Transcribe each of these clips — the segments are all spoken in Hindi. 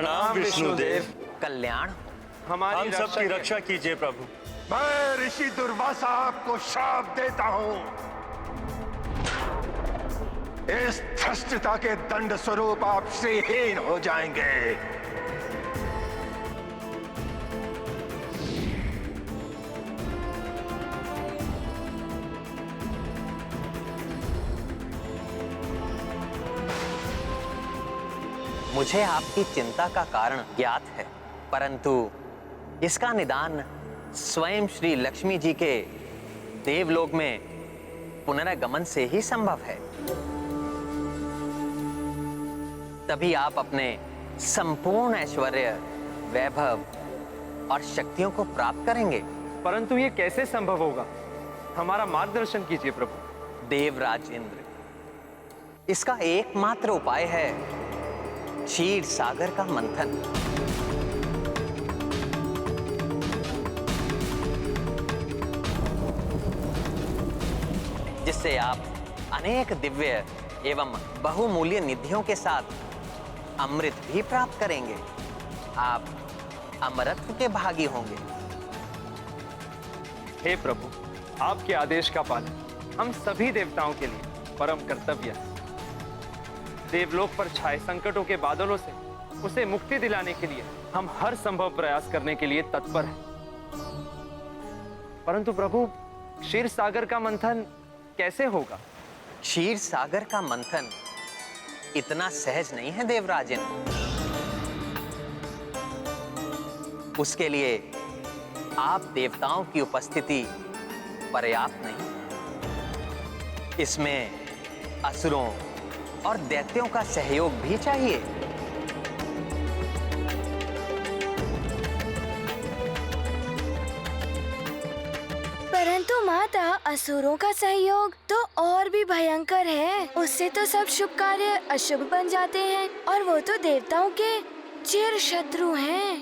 प्रणाम विष्णुदेव। कल्याण हम सबकी रक्षा कीजिए प्रभु। मैं ऋषि दुर्वासा आपको शाप देता हूं। इस धृष्टता के दंड स्वरूप आप श्रीहीन हो जाएंगे। मुझे आपकी चिंता का कारण ज्ञात है, परंतु इसका निदान स्वयं श्री लक्ष्मी जी के देवलोक में पुनरागमन से ही संभव है। तभी आप अपने संपूर्ण ऐश्वर्य, वैभव और शक्तियों को प्राप्त करेंगे। परंतु ये कैसे संभव होगा? हमारा मार्गदर्शन कीजिए प्रभु। देवराज इंद्र, इसका एकमात्र उपाय है क्षीर सागर का मंथन। जिससे आप अनेक दिव्य एवं बहुमूल्य निधियों के साथ अमृत भी प्राप्त करेंगे। आप अमरत्व के भागी होंगे। हे प्रभु, आपके आदेश का पालन हम सभी देवताओं के लिए परम कर्तव्य है। देवलोक पर छाए संकटों के बादलों से उसे मुक्ति दिलाने के लिए हम हर संभव प्रयास करने के लिए तत्पर हैं। परंतु प्रभु, क्षीर सागर का मंथन कैसे होगा? क्षीर सागर का मंथन इतना सहज नहीं है देवराजन। उसके लिए आप देवताओं की उपस्थिति पर्याप्त नहीं। इसमें असुरों और दैत्यों का सहयोग भी चाहिए। परंतु माता, असुरों का सहयोग तो और भी भयंकर है। उससे तो सब शुभ कार्य अशुभ बन जाते हैं और वो तो देवताओं के चिर शत्रु हैं।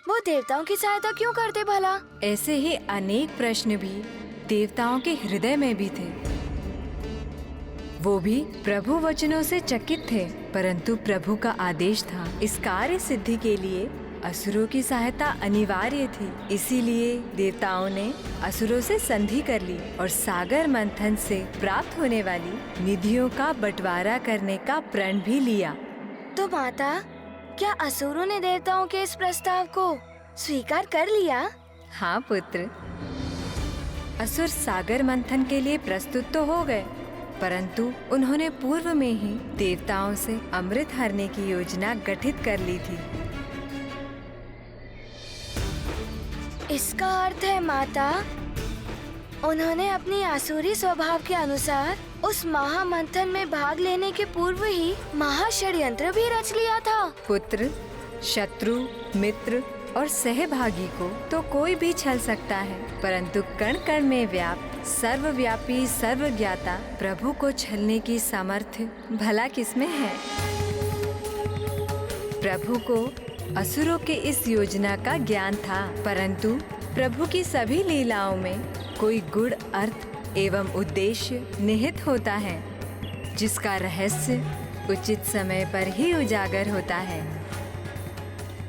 वो देवताओं की सहायता क्यों करते भला? ऐसे ही अनेक प्रश्न भी देवताओं के हृदय में भी थे। वो भी प्रभु वचनों से चकित थे, परंतु प्रभु का आदेश था। इस कार्य सिद्धि के लिए असुरों की सहायता अनिवार्य थी। इसीलिए देवताओं ने असुरों से संधि कर ली और सागर मंथन से प्राप्त होने वाली निधियों का बंटवारा करने का प्रण भी लिया। तो माता, क्या असुरों ने देवताओं के इस प्रस्ताव को स्वीकार कर लिया? हाँ पुत्र, असुर सागर मंथन के लिए प्रस्तुत तो हो गए, परंतु उन्होंने पूर्व में ही देवताओं से अमृत हरने की योजना गठित कर ली थी। इसका अर्थ है माता, उन्होंने अपनी आसुरी स्वभाव के अनुसार उस महामंथन में भाग लेने के पूर्व ही महाषड्यंत्र भी रच लिया था। पुत्र, शत्रु, मित्र और सहभागी को तो कोई भी छल सकता है, परंतु कण कण में व्याप्त सर्वव्यापी सर्वज्ञाता प्रभु को छलने की सामर्थ्य भला किसमें है? प्रभु को असुरों के इस योजना का ज्ञान था, परंतु प्रभु की सभी लीलाओं में कोई गूढ़ अर्थ एवं उद्देश्य निहित होता है, जिसका रहस्य उचित समय पर ही उजागर होता है।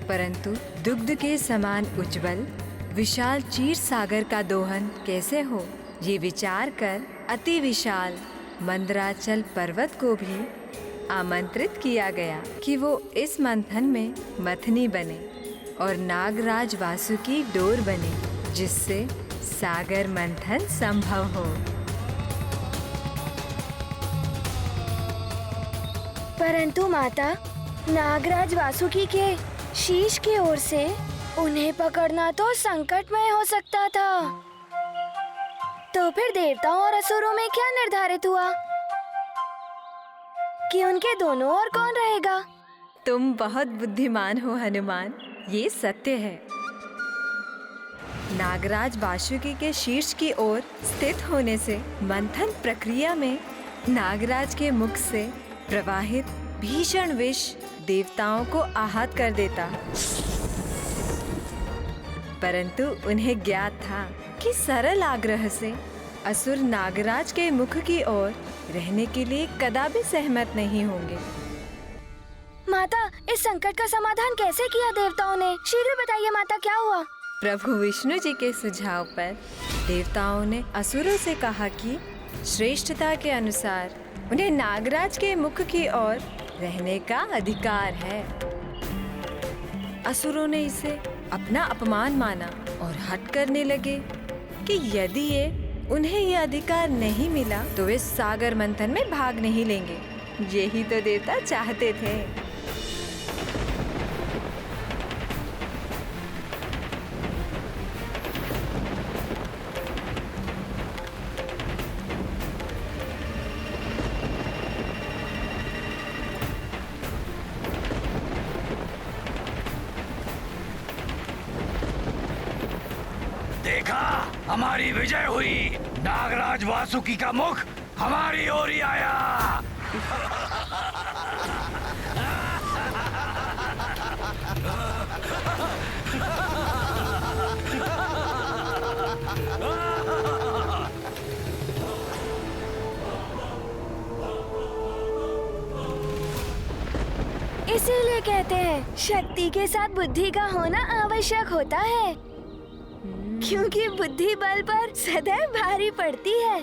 परंतु दुग्ध के समान उज्जवल विशाल क्षीर सागर का दोहन कैसे हो, ये विचार कर अति विशाल मंदराचल पर्वत को भी आमंत्रित किया गया कि वो इस मंथन में मथनी बने और नागराज वासुकी डोर बने, जिससे सागर मंथन संभव हो। परंतु माता, नागराज वासुकी के शीश की ओर से उन्हें पकड़ना तो संकटमय हो सकता था। तो फिर देवताओं और असुरों में क्या निर्धारित हुआ कि उनके दोनों ओर कौन रहेगा? तुम बहुत बुद्धिमान हो हनुमान, ये सत्य है। नागराज वासुकी के शीर्ष की ओर स्थित होने से मंथन प्रक्रिया में नागराज के मुख से प्रवाहित भीषण विष देवताओं को आहत कर देता, परंतु उन्हें ज्ञात था कि सरल आग्रह से असुर नागराज के मुख की ओर रहने के लिए कदापि सहमत नहीं होंगे। माता, इस संकट का समाधान कैसे किया देवताओं ने? शीघ्र बताइए माता, क्या हुआ? प्रभु विष्णु जी के सुझाव पर देवताओं ने असुरों से कहा कि श्रेष्ठता के अनुसार उन्हें नागराज के मुख की ओर रहने का अधिकार है। असुरों ने इसे अपना अपमान माना और हट करने लगे कि यदि उन्हें ये अधिकार नहीं मिला तो वे सागर मंथन में भाग नहीं लेंगे। यही तो देवता चाहते थे। देखा, हमारी विजय हुई। नागराज वासुकी का मुख हमारी ओर ही आया। इसीलिए कहते हैं शक्ति के साथ बुद्धि का होना आवश्यक होता है, क्योंकि बुद्धि बल पर सदैव भारी पड़ती है।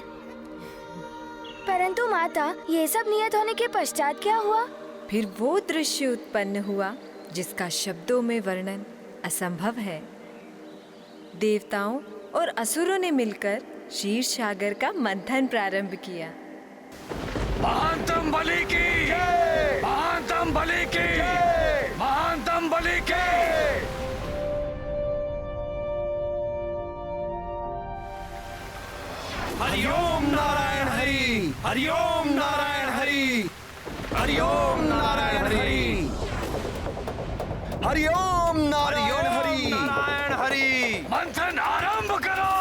परंतु माता, ये सब नियत होने के पश्चात क्या हुआ? फिर वो दृश्य उत्पन्न हुआ जिसका शब्दों में वर्णन असंभव है। देवताओं और असुरों ने मिलकर क्षीर सागर का मंथन प्रारंभ किया। महानतम बलि की, महानतम बलि की, महानतम बलि की। हरिओम नारायण हरि, हरिओम नारायण हरि, हरिओम नारायण हरि, हरिओम नारायण हरि, नारायण हरि। मंथन आरंभ करो।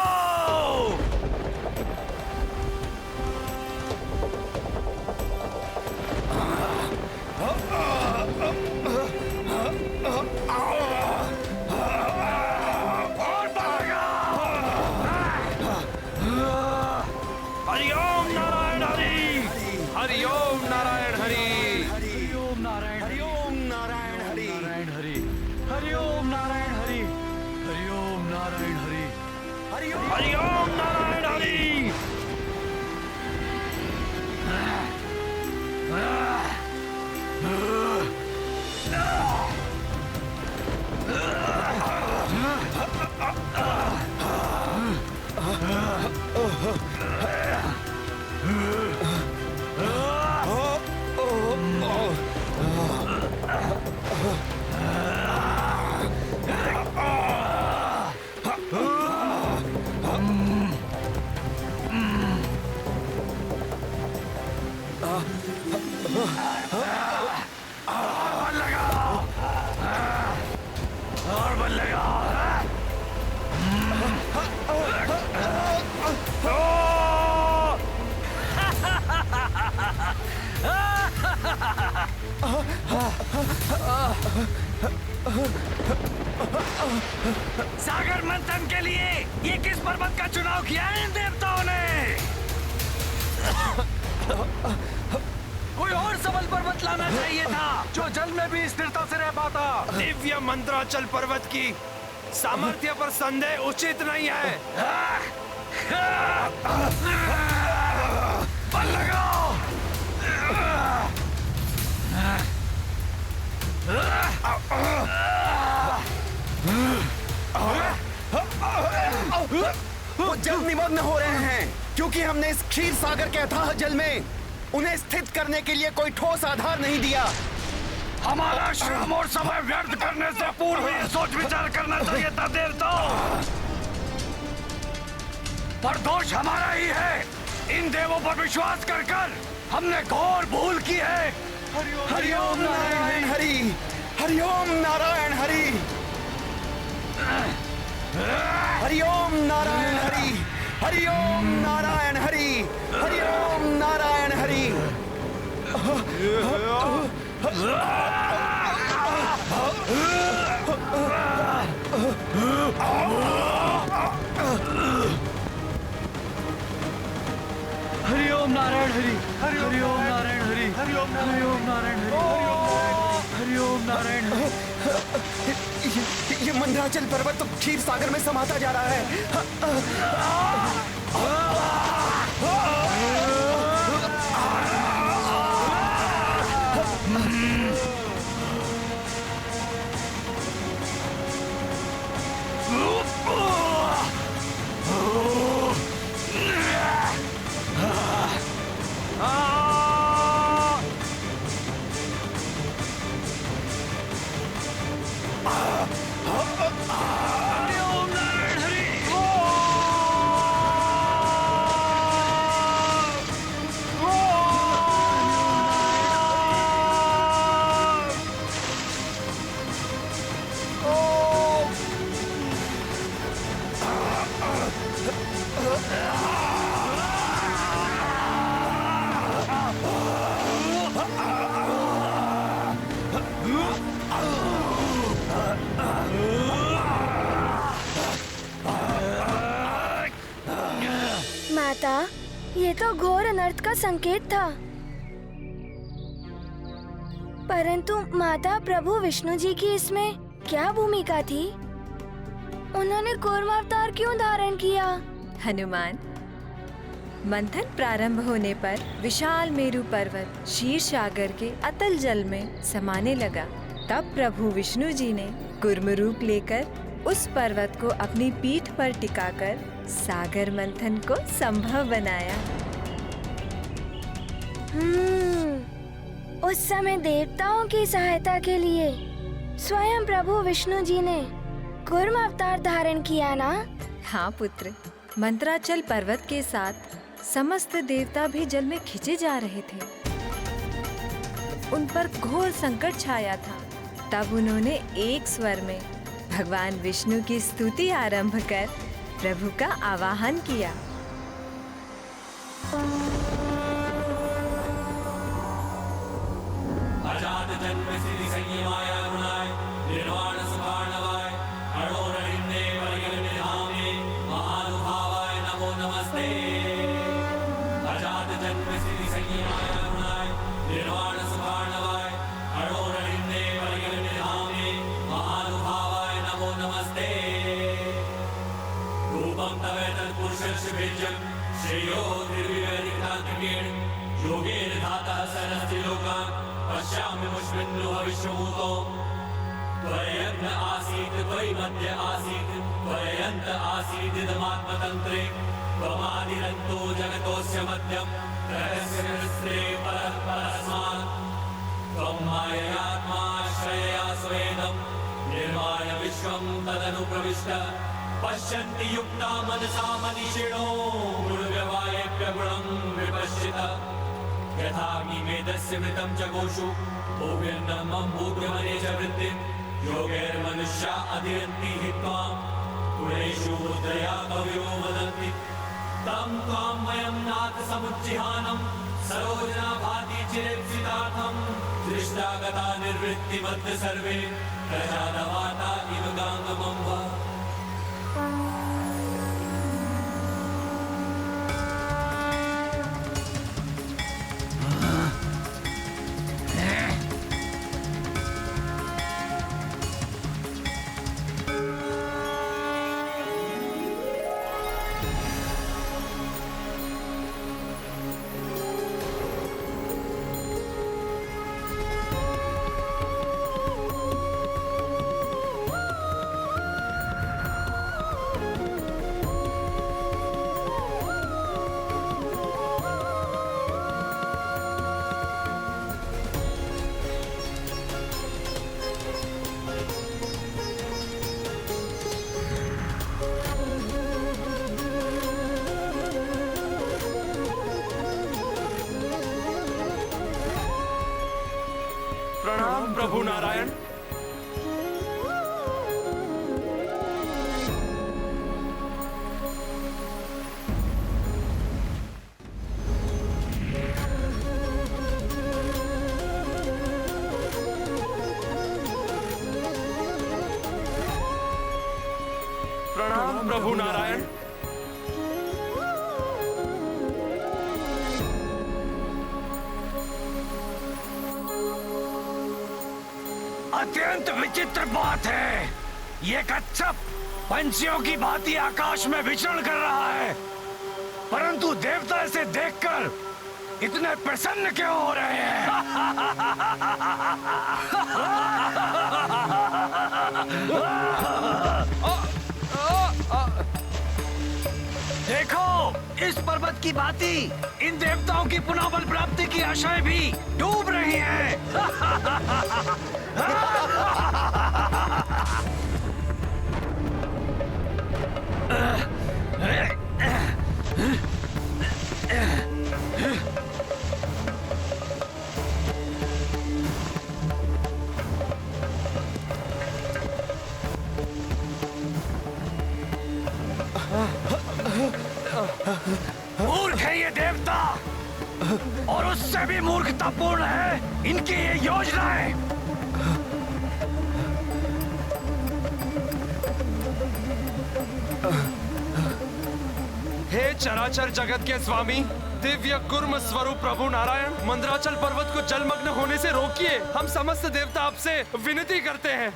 और बढ़ेगा। हरिओम नारायण हरि, हरिओम नारायण हरि। हरिओम नारायण, हरिओम नारायण हरि, नारायण हरि, हरिओम नारायण हरि, हरिओम नारायण हरि, हरिओम नारायण हरि। बल लगाओ, और बल लगाओ। सागर मंथन के लिए ये किस पर्वत का चुनाव किया है इन देवताओं ने? कोई और सबल पर्वत लाना चाहिए था जो जल में भी स्थिरता से रह पाता। दिव्य मंत्राचल पर्वत की सामर्थ्य पर संदेह उचित नहीं है। बल लगाओ। वो जल निमग्न हो रहे हैं क्योंकि हमने इस क्षीर सागर के अथाह जल में उन्हें स्थित करने के लिए कोई ठोस आधार नहीं दिया। हमारा श्रम और समय व्यर्थ करने से पूर्व ये सोच विचार करना चाहिए था देवताओं। पर दोष हमारा ही है। इन देवों पर विश्वास कर कर हमने घोर भूल की है। हरिओम नारायण हरि, हरिओम नारायण हरि, हरिओम नारायण हरि, हरिओम नारायण हरि, हरिओम नारायण हरि। हरिओम नारायण हरि, हरिओम नारायण हरि, हरिओम नारायण हरि, हरिओम नारायण हरि, नारायण। ये मंदराचल पर्वत तो क्षीर सागर में समाता जा रहा है। माता, ये तो घोर अनर्थ का संकेत था। परंतु माता, प्रभु विष्णु जी की इसमें क्या भूमिका थी? उन्होंने कूर्म अवतार क्यों धारण किया? हनुमान, मंथन प्रारंभ होने पर विशाल मेरु पर्वत क्षीर सागर के अतल जल में समाने लगा। तब प्रभु विष्णु जी ने कूर्म रूप लेकर उस पर्वत को अपनी पीठ पर टिकाकर सागर मंथन को संभव बनाया। उस समय देवताओं की सहायता के लिए स्वयं प्रभु विष्णु जी ने कूर्म अवतार धारण किया ना? हाँ पुत्र, मंत्राचल पर्वत के साथ समस्त देवता भी जल में खींचे जा रहे थे। उन पर घोर संकट छाया था। तब उन्होंने एक स्वर में भगवान विष्णु की स्तुति आरंभ कर प्रभु का आवाहन किया। अजात जन्म सिद्धि संयमाय गुणाय निर्वाण सुभार्णवाय अणोरणिन्ने वर्गनिधामे महानुभावाय नमो नमस्ते। अजात जन्म सिद्धि संयमाय गुणाय निर्वाण सुभार्णवाय अणोरणिन्ने वर्गनिधामे महानुभावाय नमो नमस्ते। रूपं तव तत्पुरुषस्य भेजं श्रेयो निर्विवेदिकान्तिकेण योगेन धातः सरस्ति लोकान् पश्यामि मुष्मिन्नु भविष्यभूतो। त्वयज्ञ आसीत् त्वयि मध्य आसीत् त्वयन्त आसीत् इदमात्मतन्त्रे त्वमादिरन्तो जगतोऽस्य मध्यं त्रयस्य हृस्त्रे परः परस्मात् त्वं माययात्माश्रयया स्वेदं निर्माय विश्वं तदनु प्रविष्ट पश्यन्ति युक्ता मनसा मनीषिणो गुणव्यवायेभ्यगुणं विपश्चित यथाग्निमेधस्य मृतं च गोषु भूव्यन्नमं भूभ्यमने च वृत्तिं योगैर्मनुष्या अधिरन्ति हि त्वां गुणेषु मुद्रया कवयो वदन्ति तं त्वां वयं नाथ समुज्जिहानं सरोजना भाति चिरेप्सितार्थं दृष्टा गता निर्वृत्तिमद्ध सर्वे प्रजादवाता इव गाङ्गमं वा। प्रणाम प्रभु नारायण। प्रणाम प्रभु नारायण। अत्यंत विचित्र बात है। ये कच्छप पंछियों की भांति आकाश में विचरण कर रहा है, परंतु देवता इसे देखकर इतने प्रसन्न क्यों हो रहे हैं? देखो, इस पर्वत की भांति इन देवताओं की पुनः बल प्राप्ति की आशाएं भी डूब रही हैं। मूर्ख है ये देवता, और उससे भी मूर्खतापूर्ण है इनकी ये योजनाएं। हे चराचर जगत के स्वामी, दिव्य कुर्म स्वरूप प्रभु नारायण, मंदराचल पर्वत को जलमग्न होने से रोकिए। हम समस्त देवता आपसे विनती करते हैं।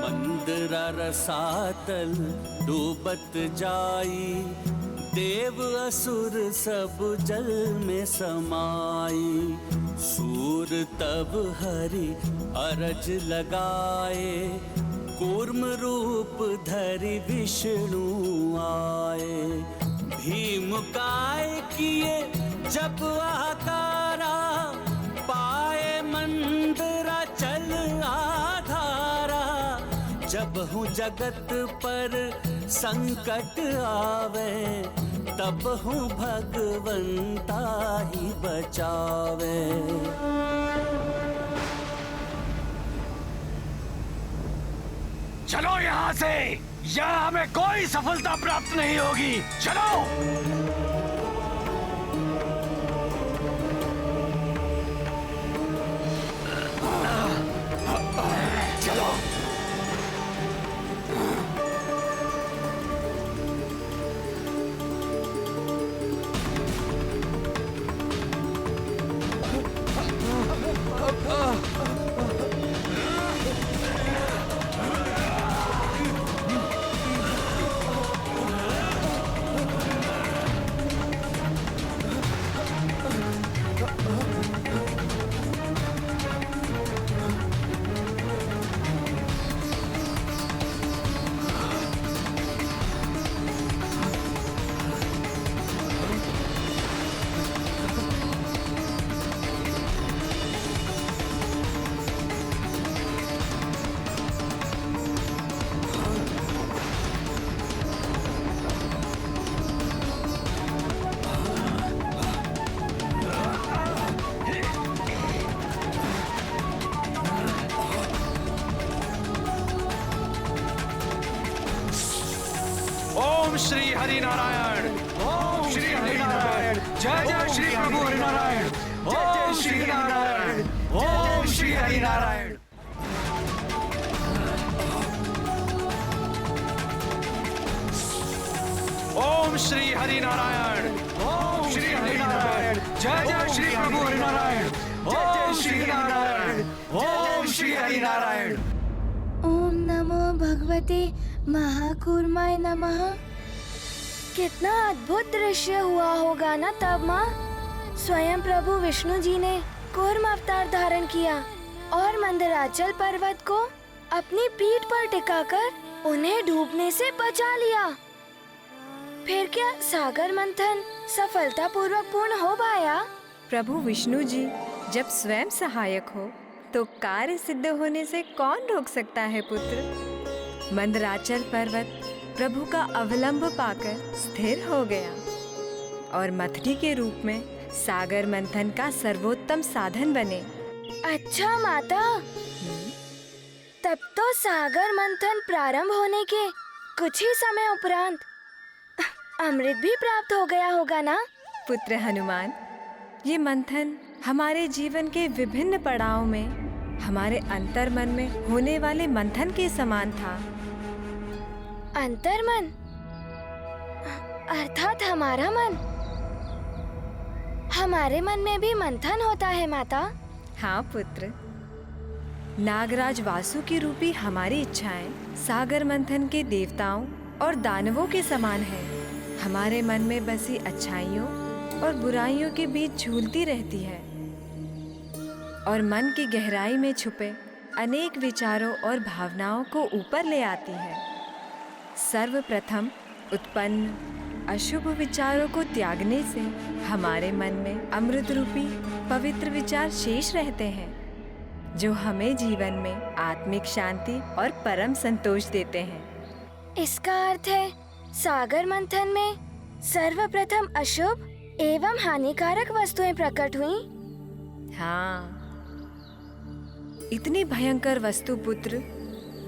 मंदरा रसातल डूबत जाई, देव असुर सब जल में समाई। सूर तब हरि अरज लगाए, कूर्म रूप धरि विष्णु आए। भीम काय किए जब आकारा, पाए मंदरा चल आधारा। जब हूँ जगत पर संकट आवे, तब हूँ भगवंता ही बचावे। चलो यहाँ से, यहाँ हमें कोई सफलता प्राप्त नहीं होगी। चलो। चलो। श्री हरि नारायण, ओम श्री हरि नारायण, जय जय श्री प्रभु हरि नारायण, जय जय श्री हरि नारायण, ओम श्री हरि नारायण। ओम श्री हरि नारायण, ओम श्री हरि नारायण, जय जय श्री प्रभु हरि नारायण, जय जय श्री हरि नारायण, ओम श्री हरि नारायण। ओम नमो भगवते महाकूर्माय नमः। कितना अद्भुत दृश्य हुआ होगा ना तब माँ। स्वयं प्रभु विष्णु जी ने कूर्म अवतार धारण किया और मंदराचल पर्वत को अपनी पीठ पर टिकाकर उन्हें डूबने से बचा लिया। फिर क्या सागर मंथन सफलतापूर्वक पूर्ण हो पाया? प्रभु विष्णु जी जब स्वयं सहायक हो तो कार्य सिद्ध होने से कौन रोक सकता है पुत्र। मंदराचल पर्वत प्रभु का अवलंब पाकर स्थिर हो गया और मथरी के रूप में सागर मंथन का सर्वोत्तम साधन बने। अच्छा माता, तब तो सागर मंथन प्रारंभ होने के कुछ ही समय उपरांत अमृत भी प्राप्त हो गया होगा ना? पुत्र हनुमान, ये मंथन हमारे जीवन के विभिन्न पड़ाव में हमारे अंतर्मन में होने वाले मंथन के समान था। अंतर्मन अर्थात हमारा मन। हमारे मन में भी मंथन होता है माता? हाँ पुत्र, नागराज वासुकी रूपी हमारी इच्छाएं सागर मंथन के देवताओं और दानवों के समान है। हमारे मन में बसी अच्छाइयों और बुराइयों के बीच झूलती रहती है और मन की गहराई में छुपे अनेक विचारों और भावनाओं को ऊपर ले आती है। सर्वप्रथम उत्पन्न अशुभ विचारों को त्यागने से हमारे मन में अमृत रूपी पवित्र विचार शेष रहते हैं, जो हमें जीवन में आत्मिक शांति और परम संतोष देते हैं। इसका अर्थ है सागर मंथन में सर्वप्रथम अशुभ एवं हानिकारक वस्तुएं प्रकट हुई। हाँ, इतनी भयंकर वस्तु पुत्र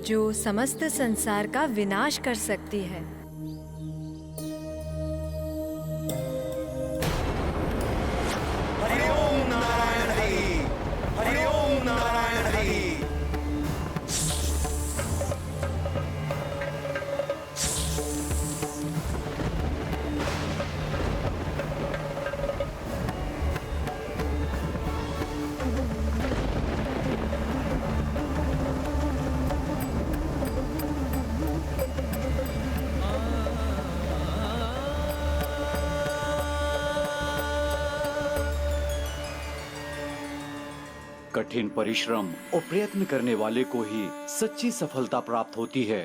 जो समस्त संसार का विनाश कर सकती है। हरि ओम नारायण हरि, हरि ओम नारायण हरि। कठिन परिश्रम और प्रयत्न करने वाले को ही सच्ची सफलता प्राप्त होती है।